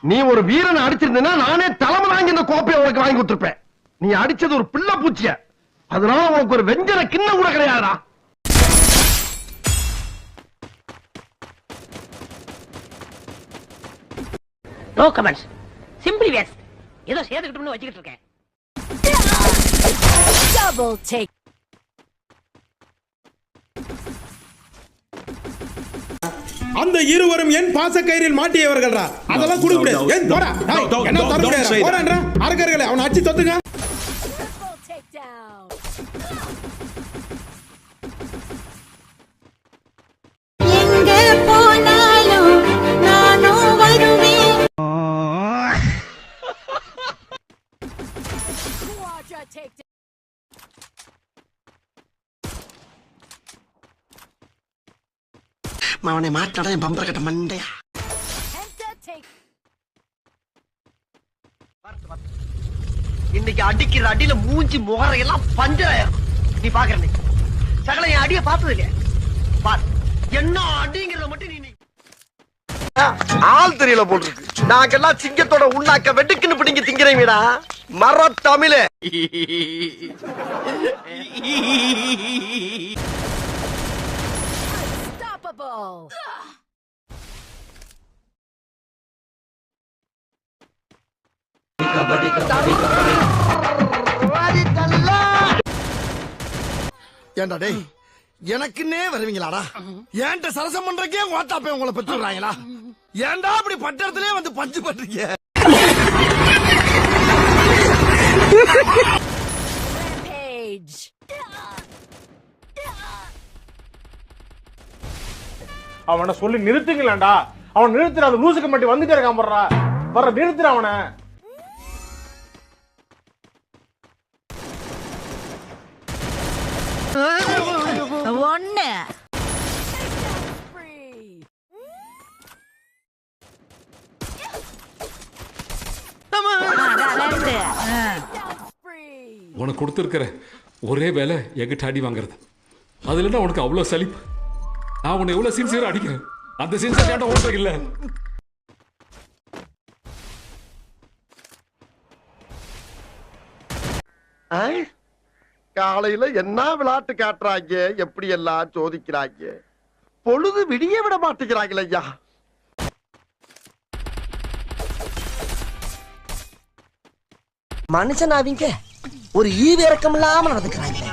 நீ ஒரு வீரனை அடிச்சிருந்தா நானே தலைமை வாங்கி இந்த கோப்பையை உனக்கு வாங்கி கொடுத்திருப்பேன். நீ அடிச்சது ஒரு பிள்ளை பூச்சிய, அதனால உனக்கு ஒரு வெஞ்சன கிண்ணம் கூட கிடையாதா? No comments, simply waste. ஏதோ சேர்த்துக்கிட்டோம்னு வச்சுக்கிட்டு இருக்கேன். Double take. அந்த இருவரும் என் பாசக்கயிறில் மாட்டியவர்கள்ரா. அதெல்லாம் கொடுக்க முடியாது. ஏன் போடா? என்ன தர முடியாது? போறான்டா. அரக்கர்களே அவனை அடிச்சு தொத்துங்க. Double take down. எங்க போனாலும் நானும் வருவேன். Quadra take down. அவனை மாட்டாடா என் பம்பர கட்ட மண்டையா. Enter take. இன்னைக்கு அடிக்கிற அடியில மூஞ்சி முகரையெல்லாம் பஞ்சராயிரும். நீ பாக்குற சகல என் அடிய பார்த்தது இல்லையா? பார் என்ன அடிங்கிறத மட்டும் நீ ஆள் தெரியல போல் இருக்கு. நாங்கெல்லாம் சிங்கத்தோட உண்ணாக்க வெட்டுக்குன்னு பிடிங்க திங்கிறீங்கடா மர தமிழே. Unstoppable. ஏண்டா டேய், எனக்குன்னே வருவீங்களாடா? ஏன்ட்ட சரசம் பண்றக்கே ஓட்டாப்பே உங்களை பெற்று விடுறாங்களா? ஏன்டா அப்படி பட்டத்திலே வந்து பஞ்சு பண்றீங்க? Rampage. அவனை சொல்லி நிறுத்துங்களேன்டா. அவன் நிறுத்துற அந்த லூசுக்கு மட்டும் வந்துட்டே இருக்கான் போடுறா. வர நிறுத்துற அவனை. ஒன்னு. Free. Free. உனக்கு கொடுத்துருக்கிற ஒரே வேலை எங்கிட்ட அடி வாங்குறது. அதுல உனக்கு அவ்வளவு சலிப்பு. நான் உன்னை எவ்வளவு சின்சியரா அடிக்கிறேன். அந்த சின்சியர் ஓட்ட இல்ல. காலையில என்ன விளையாட்டு காட்டுறாங்க, எப்படி எல்லாம் சோதிக்கிறாங்க. பொழுது விடிய விட மாட்டேங்கிறாங்களே ஐயா. மனுஷன் அவங்க ஒரு ஈவு இறக்கம் இல்லாம நடந்துக்கிறாங்க.